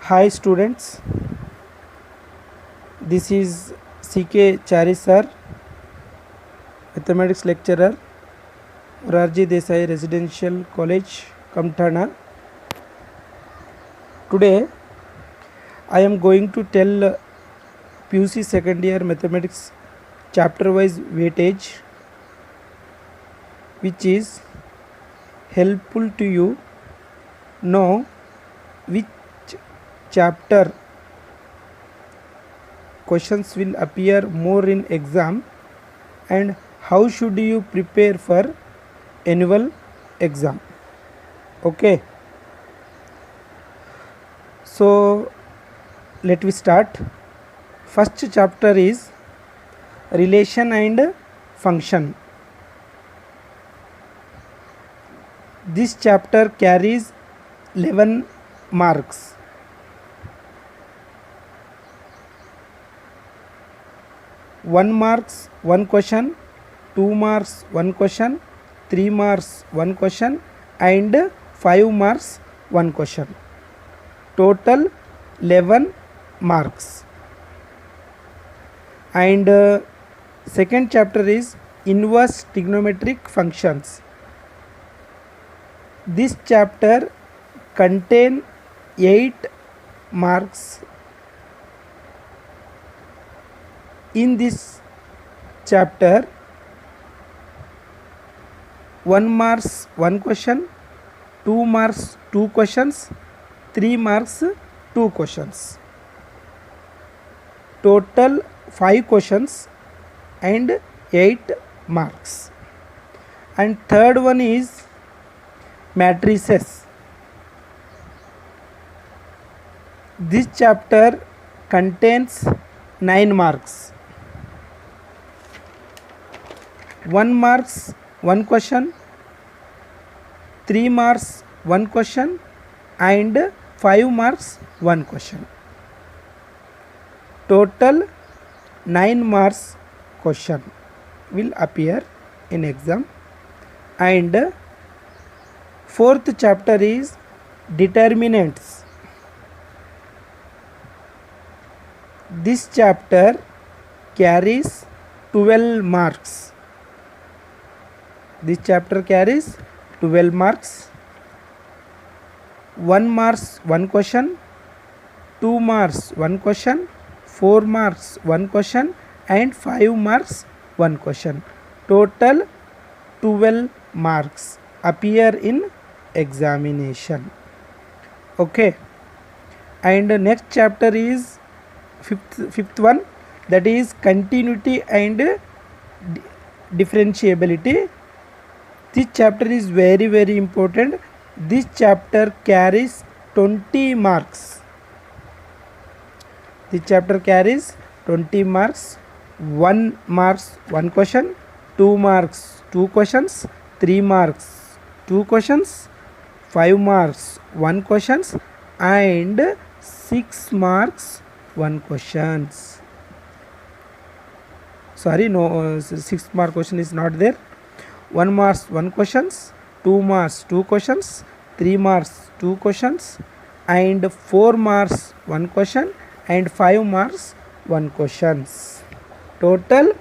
Hi students, this is CK Chari sir, mathematics lecturer, Morarji Desai Residential College, Kamthana. Today I am going to tell PUC second year mathematics chapter wise weightage, which is helpful to you know which chapter questions will appear more in exam and how should you prepare for annual exam. Okay, so let me start. First chapter is relation and function. This chapter carries 11 marks. One marks one question, 2 marks one question, 3 marks one question, and 5 marks one question. Total 11 marks. And second chapter is inverse trigonometric functions. This chapter contain 8 marks. In this chapter, 1 marks 1 question, 2 marks 2 questions, 3 marks 2 questions. Total 5 questions and 8 marks. And third one is matrices. This chapter contains 9 marks. 1 marks 1 question, 3 marks 1 question, and 5 marks 1 question. Total 9 marks question will appear in exam. And fourth chapter is determinants. This chapter carries 12 marks. This chapter carries 12 marks. 1 marks 1 question, 2 marks 1 question, 4 marks 1 question, and 5 marks 1 question. Total 12 marks appear in examination. Okay, and next chapter is fifth one, that is continuity and differentiability. This chapter is very important. This chapter carries 20 marks. This chapter carries 20 marks. 1 marks 1 question, 2 marks 2 questions, 3 marks 2 questions, 5 marks 1 questions, and 6 marks 1 questions. Sorry, no, 6 mark question is not there. 1 marks 1 questions, 2 marks 2 questions, 3 marks 2 questions, and 4 marks 1 question, and 5 marks 1 questions. Total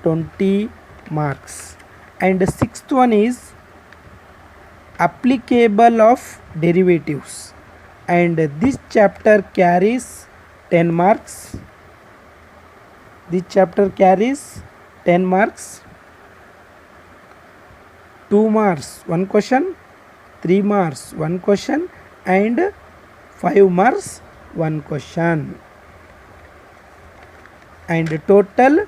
20 marks. And the sixth one is applicable of derivatives, and this chapter carries 10 marks. This chapter carries 10 marks. 2 marks 1 question, 3 marks 1 question, and 5 marks 1 question. And total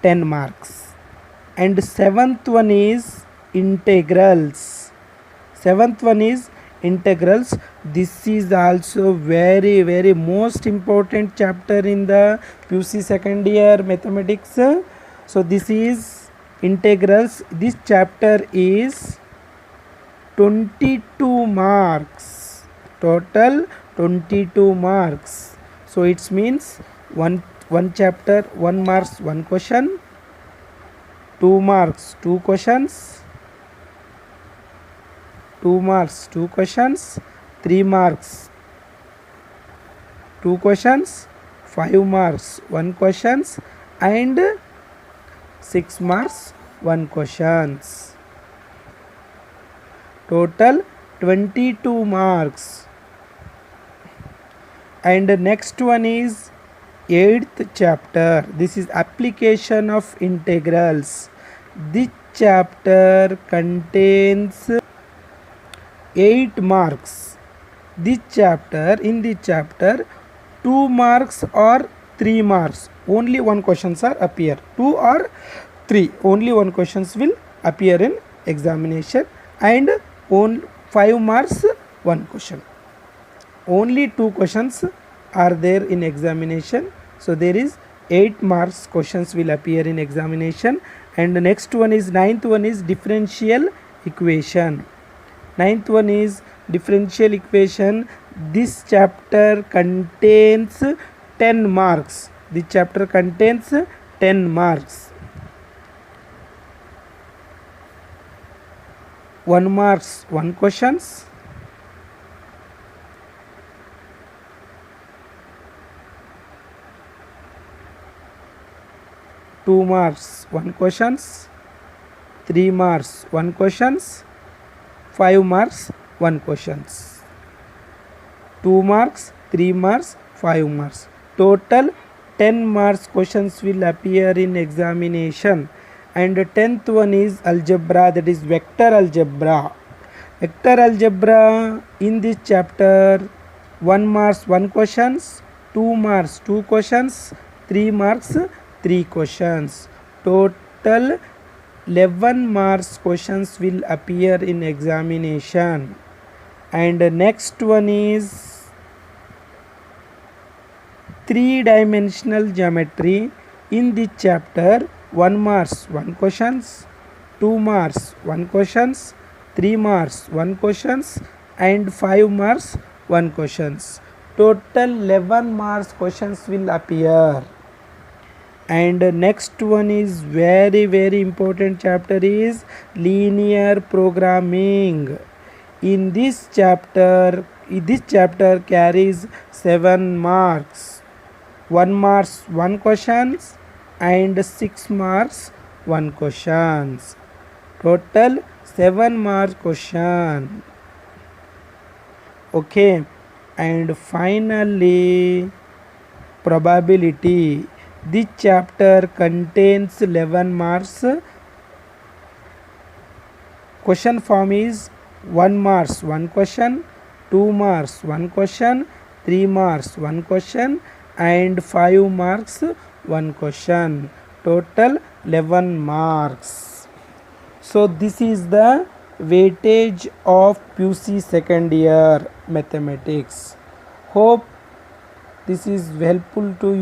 10 marks. And seventh one is integrals. This is also very most important chapter in the PUC second year mathematics. So this is integrals. This chapter is 22 marks. Total 22 marks. So it means one chapter 1 marks 1 question, 2 marks 2 questions, 2 marks 2 questions, 3 marks 2 questions, 5 marks 1 questions, and 6 marks 1 questions. Total 22 marks. And the next one is 8th chapter. This is application of integrals. This chapter contains 8 marks. In this chapter 2 marks or 3 marks, only one questions are appear. 2 or 3, only one questions will appear in examination, and on 5 marks 1 question. Only 2 questions are there in examination. So there is 8 marks questions will appear in examination. And the next one is 9th one is differential equation. 9th one is differential equation. This chapter contains 10 marks. This chapter contains 10 marks. 1 marks 1 questions, 2 marks 1 questions, 3 marks 1 questions, 5 marks 1 questions. 2 marks, 3 marks, 5 marks. Total 10 marks questions will appear in examination. And the 10th one is algebra, that is vector algebra. Vector algebra, in this chapter 1 marks 1 questions, 2 marks 2 questions, 3 marks 3 questions. Total 11 marks questions will appear in examination. And the next one is 3-dimensional geometry. In this chapter 1 marks 1 questions, 2 marks 1 questions, 3 marks 1 questions, and 5 marks 1 questions. Total 11 marks questions will appear. And next one is very important chapter is linear programming. In this chapter carries 7 marks. 1 marks 1 questions and 6 marks 1 questions. Total 7 marks question. Okay, and finally probability. This chapter contains 11 marks. Question form is 1 marks 1 question, 2 marks 1 question, 3 marks 1 question, and 5 marks 1 question. Total 11 marks. So this is the weightage of PUC second year mathematics. Hope this is helpful to you.